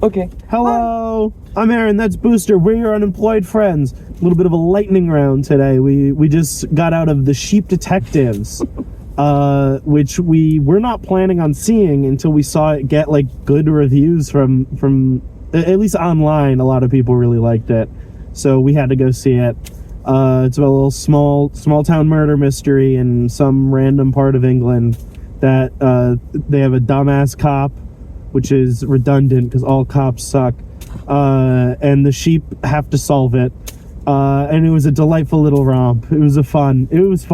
Okay. Hello, I'm Aaron. That's Booster. We're your unemployed friends. A little bit of a lightning round today. We just got out of The Sheep Detectives, which we were not planning on seeing until we saw it get like good reviews from at least online. A lot of people really liked it, so we had to go see it. It's about a little small town murder mystery in some random part of England that they have a dumbass cop, which is redundant because all cops suck, and the sheep have to solve it. And it was a delightful little romp. It was fun.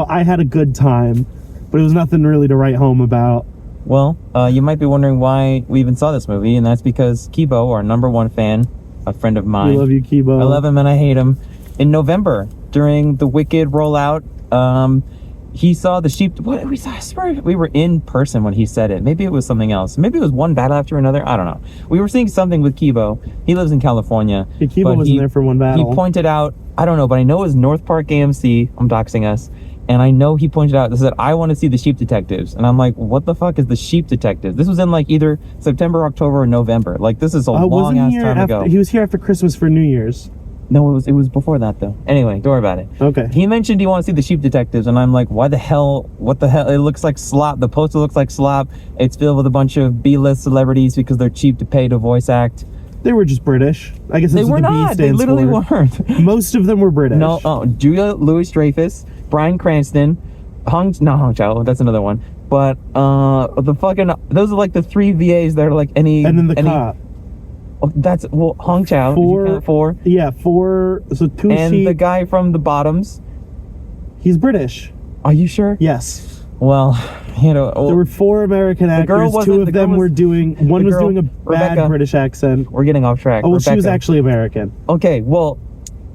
I had a good time, but it was nothing really to write home about. Well, you might be wondering why we even saw this movie, and that's because Kibo, our number one fan, a friend of mine. We love you, Kibo. I love him and I hate him. In November, during the Wicked rollout, he saw the sheep. What we saw? I swear we were in person when he said it. Maybe it was something else. Maybe it was one battle after another. I don't know. We were seeing something with Kibo. He lives in California. Yeah, Kibo wasn't there for one battle. He pointed out, I don't know, but I know it was North Park AMC. I'm doxing us. And I know he pointed out, said, I want to see the Sheep Detectives. And I'm like, what the fuck is the Sheep Detectives? This was in like either September, October, or November. Like, this is a long ass time ago. He was here after Christmas for New Year's. No, it was before that though. Anyway, don't worry about it. Okay. He mentioned he wants to see the Sheep Detectives, and I'm like, what the hell? It looks like slop. The poster looks like slop. It's filled with a bunch of B-list celebrities because they're cheap to pay to voice act. They were just British. I guess they that's were what the not. B stands They literally for. weren't. Most of them were British. No, Julia Louis-Dreyfus, Bryan Cranston, not Hong Chow. That's another one. But those are like the three VAs that are like any. And then the cop. Oh, that's Hong Chow. Four. Yeah, four. So two. And the guy from the Bottoms. He's British. Are you sure? Yes. Well, there were four American actors. Two of them were doing. One was doing a bad British accent. We're getting off track. Oh, well, she was actually American. Okay, well,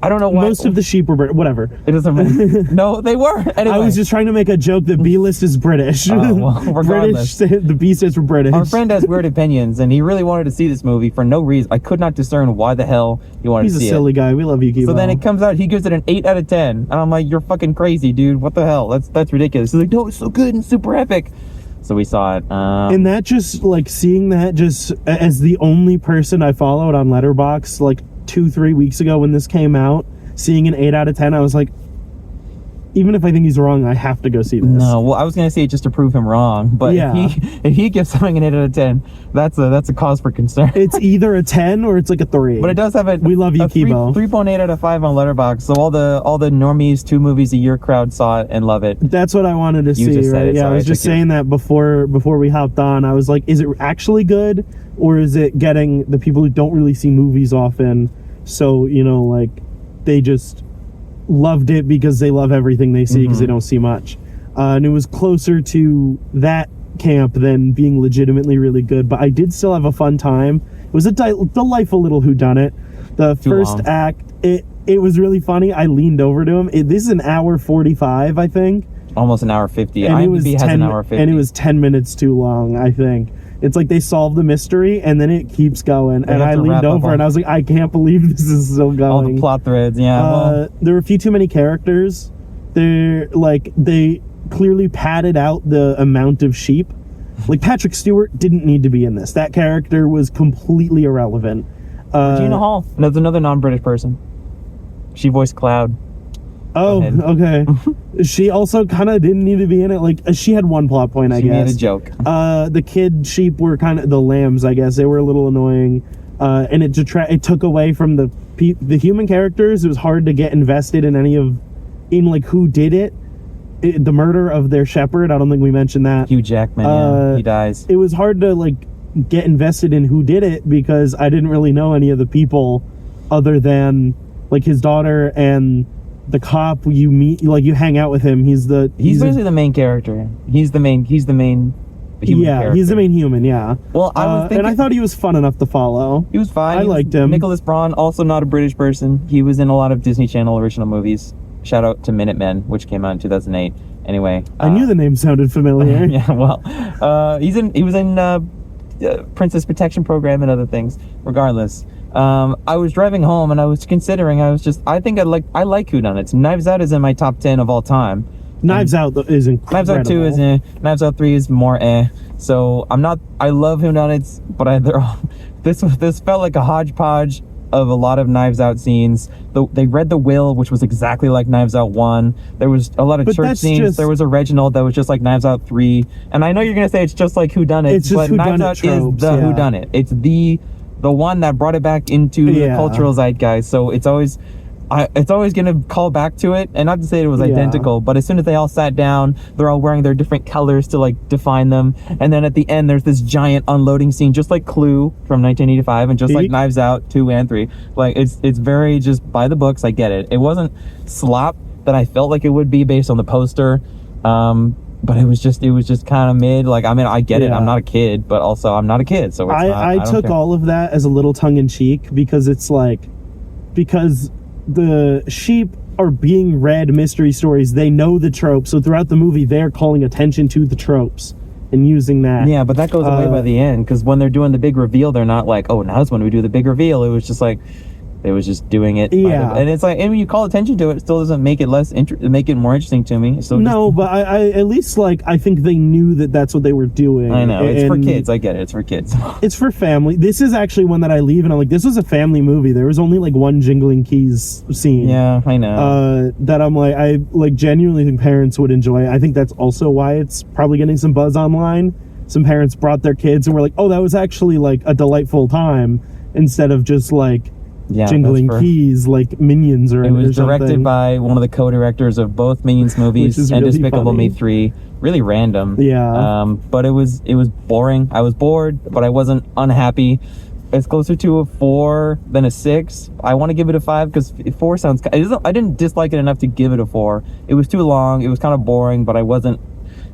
I don't know why. Most of the sheep were British. Whatever. It doesn't matter. No, they were. Anyway. I was just trying to make a joke that B-list is British. Well, regardless. British. The B stands for British. Our friend has weird opinions, and he really wanted to see this movie for no reason. I could not discern why the hell he wanted to see it. He's a silly guy. We love you, Kibo. So then it comes out, he gives it an 8 out of 10, and I'm like, you're fucking crazy, dude. What the hell? That's ridiculous. He's like, no, it's so good and super epic. So we saw it. And that just, like, seeing that just as the only person I followed on Letterboxds, like, 2-3 weeks ago when this came out, seeing an 8 out of 10, I was like, even if I think he's wrong, I have to go see this. No, well, I was going to say it just to prove him wrong, but yeah. if he gives something an 8 out of 10, that's a cause for concern. It's either a 10 or it's like a 3. But it does have we love you, Kibo. 3.8 out of 5 on Letterboxd. So all the normies 2 movies a year crowd saw it and love it. That's what I wanted to see. Just said right? it, yeah, I was just saying that before we hopped on. I was like, is it actually good, or is it getting the people who don't really see movies often? So like they just loved it because they love everything they see because they don't see much, and it was closer to that camp than being legitimately really good. But I did still have a fun time. It was a delightful little whodunit. The first act, it was really funny. I leaned over to him. This is an hour 45, I think. Almost an hour 50. And IMDb has an hour 50. And it was 10 minutes too long, I think. It's like they solved the mystery and then it keeps going. And I leaned over and I was like, I can't believe this is still going. All the plot threads, yeah. There were a few too many characters. They clearly padded out the amount of sheep. Like, Patrick Stewart didn't need to be in this. That character was completely irrelevant. Regina Hall, another non-British person. She voiced Cloud. Oh, okay. She also kind of didn't need to be in it. Like, she had one plot point, I guess. She made a joke. The kid sheep were kind of the lambs, I guess. They were a little annoying. And it took away from the human characters. It was hard to get invested in like who did it. The murder of their shepherd. I don't think we mentioned that. Hugh Jackman, he dies. It was hard to like get invested in who did it because I didn't really know any of the people other than like his daughter and the cop you meet, like you hang out with him. He's basically the main character. He's the main human character. He's the main human, yeah. Well, I was thinking, and I thought he was fun enough to follow. He was fine. I liked him. Nicholas Braun, also not a British person. He was in a lot of Disney Channel original movies. Shout out to Minutemen, which came out in 2008. Anyway, I knew the name sounded familiar. Yeah, well, he was in Princess Protection Program and other things. Regardless, I was driving home and I was considering. I think I like whodunits. Knives Out is in my top 10 of all time. Knives Out is incredible. Knives Out 2 is Knives Out 3 is more So I love whodunits, but they're all, this felt like a hodgepodge of a lot of Knives Out scenes. They read the will, which was exactly like Knives Out 1. There was a lot of church scenes. There was a Reginald that was just like Knives Out 3. And I know you're gonna say it's just like whodunit, but Knives Out tropes, is the whodunit. It's the one that brought it back into the cultural zeitgeist. So it's always going to call back to it, and not to say it was identical, but as soon as they all sat down, they're all wearing their different colors to like define them, and then at the end there's this giant unloading scene, just like Clue from 1985, and just like Knives Out 2 and 3. Like it's very just by the books. I get it. It wasn't slop that I felt like it would be based on the poster, but it was just kind of mid. Like, I mean, I get it. I'm not a kid, but also I'm not a kid, so I took all of that as a little tongue in cheek, because it's like, because the sheep are being read mystery stories, they know the tropes, so throughout the movie they're calling attention to the tropes and using that. Yeah, but that goes away by the end, because when they're doing the big reveal, they're not like, oh, now's when we do the big reveal. It was just like they was just doing it. And it's like, and when you call attention to it, it still doesn't make it make it more interesting to me. So no, but I at least, like, I think they knew that that's what they were doing. I know, it's for kids. I get it. It's for kids. It's for family. This is actually one that I leave and I'm like, this was a family movie. There was only like one jingling keys scene. Yeah, I know. That I'm like, I like genuinely think parents would enjoy. I think that's also why it's probably getting some buzz online. Some parents brought their kids and were like, oh, that was actually like a delightful time, instead of just like jingling keys like Minions or. It was directed by one of the co-directors of both Minions movies and really Despicable funny. Me 3. Really random. Yeah. But it was boring. I was bored, but I wasn't unhappy. It's closer to a 4 than a 6. I want to give it a 5 because 4 sounds. I didn't dislike it enough to give it a 4. It was too long. It was kind of boring, but I wasn't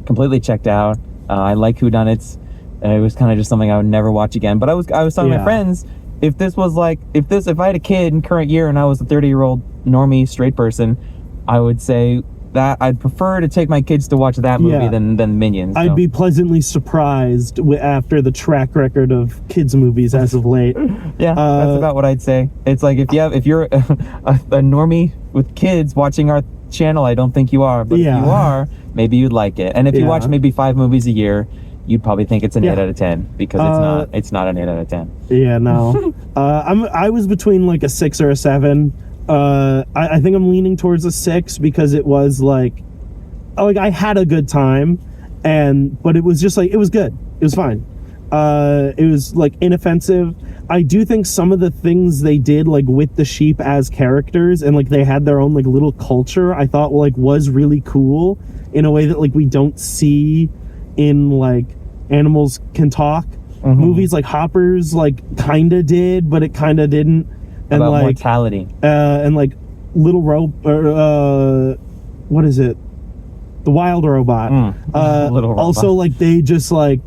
completely checked out. I like whodunits. It was kind of just something I would never watch again. But I was telling my friends, if I had a kid in current year and I was a 30-year-old normie straight person, I would say that I'd prefer to take my kids to watch that movie than Minions. So. I'd be pleasantly surprised after the track record of kids movies as of late. Yeah, that's about what I'd say. It's like if you're a normie with kids watching our channel, I don't think you are, but if you are, maybe you'd like it. And if you watch maybe 5 movies a year, you'd probably think it's an 8 out of 10, because it's not an 8 out of 10. Yeah, no. I was between like a 6 or a 7. I think I'm leaning towards a 6, because it was like I had a good time, but it was just like, it was good. It was fine. It was like inoffensive. I do think some of the things they did, like with the sheep as characters, and like they had their own like little culture, I thought like was really cool in a way that like we don't see in like Animals Can Talk movies. Like Hoppers like kind of did, but it kind of didn't. And about like mortality, and like Little what is it? The Wild Robot. Little Robot. Also, like they just like,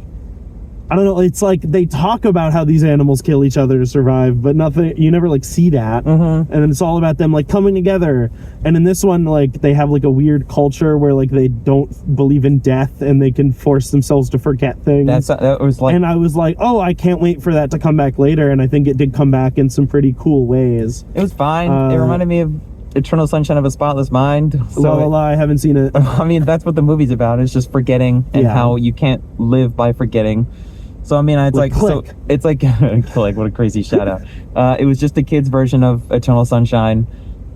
I don't know. It's like they talk about how these animals kill each other to survive, but nothing. You never like see that. And then it's all about them like coming together. And in this one, like they have like a weird culture where like they don't believe in death and they can force themselves to forget things. That was like, and I was like, oh, I can't wait for that to come back later. And I think it did come back in some pretty cool ways. It was fine. It reminded me of Eternal Sunshine of a Spotless Mind. So I haven't seen it. I mean, that's what the movie's about. It's just forgetting and how you can't live by forgetting. So I mean, it's like Click. So it's like Click, what a crazy shout out. It was just a kid's version of Eternal Sunshine,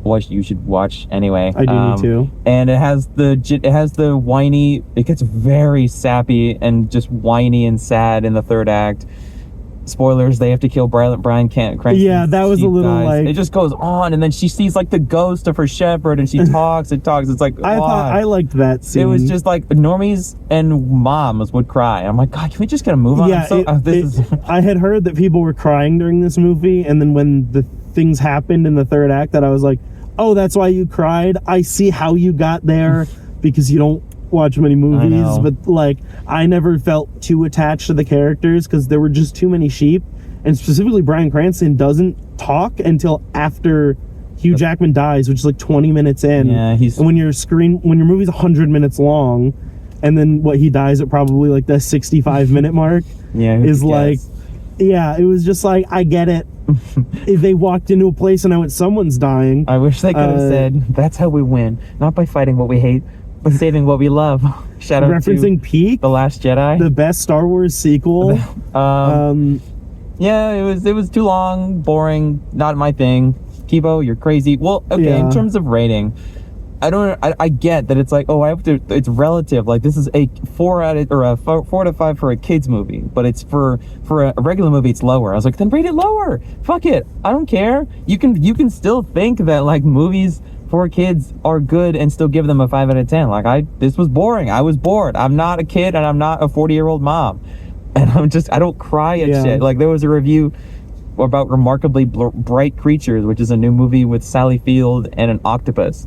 which you should watch anyway. I do need to. And it has the whiny. It gets very sappy and just whiny and sad in the 3rd act. Spoilers: they have to kill Bryan Cranston. Yeah, that was a little dies. like. It just goes on, and then she sees like the ghost of her shepherd, and she talks and talks. It's like, I liked that scene. It was just like normies and moms would cry. I'm like, God, can we just get a move on? Yeah, I had heard that people were crying during this movie, and then when the things happened in the 3rd act, that I was like, oh, that's why you cried. I see how you got there, because you don't watch many movies, but like I never felt too attached to the characters because there were just too many sheep, and specifically Bryan Cranston doesn't talk until after Hugh Jackman dies, which is like 20 minutes in. Yeah, and when your movie's 100 minutes long, and then he dies at probably like the 65-minute mark. Yeah, is like, it was just like, I get it. If they walked into a place and I went, someone's dying. I wish they could have said, that's how we win, not by fighting what we hate, saving what we love. Shout out Referencing to Peak, The Last Jedi. the best Star Wars sequel. Yeah, it was too long, boring, not my thing. Kibo, you're crazy. Well, okay, Yeah. in terms of rating, I get that it's like, oh, it's relative. Like, this is a 4 out of 5 for a kids movie, but it's for a regular movie, it's lower. I was like, then rate it lower. Fuck it. I don't care. You can still think that like movies for kids are good and still give them a 5 out of 10. Like, this was boring. I was bored. I'm not a kid and I'm not a 40-year-old mom. And I don't cry at shit. Like, there was a review about Remarkably Bright Creatures, which is a new movie with Sally Field and an octopus.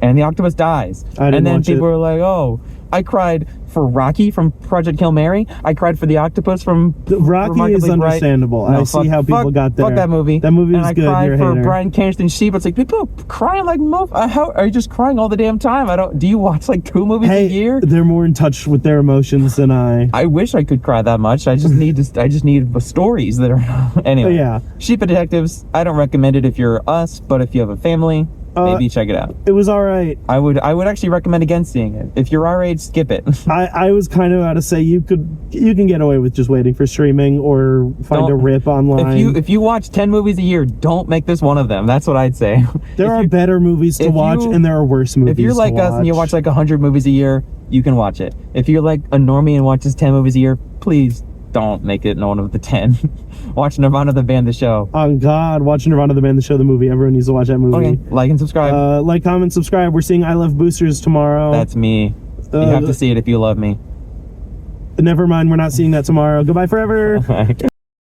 And the octopus dies. And then people were like, oh, I cried for Rocky from Project Hail Mary. I cried for the octopus from Rocky is understandable. No, I see how people got there. Fuck that movie. That movie was good. And I cried You're a for hater. Bryan Cranston's Sheep. It's like, people crying like, how are you just crying all the damn time? Do you watch like 2 movies a year? They're more in touch with their emotions than I. I wish I could cry that much. I just need stories that are anyway. Yeah. Sheep and Detectives. I don't recommend it if you're us, but if you have a family, maybe check it out. It was all right. I would actually recommend against seeing it. If you're our age, skip it. I was kind of about to say you can get away with just waiting for streaming or find a rip online. If you watch 10 movies a year, don't make this one of them. That's what I'd say. There are better movies to watch and there are worse movies. If you're like us and you watch like 100 movies a year, you can watch it. If you're like a normie and watches 10 movies a year, please don't make it one of the 10. Watch Nirvana the Band, the show. Oh God, watch Nirvana the Band, the show, the movie. Everyone needs to watch that movie. Okay, like and subscribe. Like, comment, subscribe. We're seeing I Love Boosters tomorrow. That's me. You have to see it if you love me. Never mind, we're not seeing that tomorrow. Goodbye forever.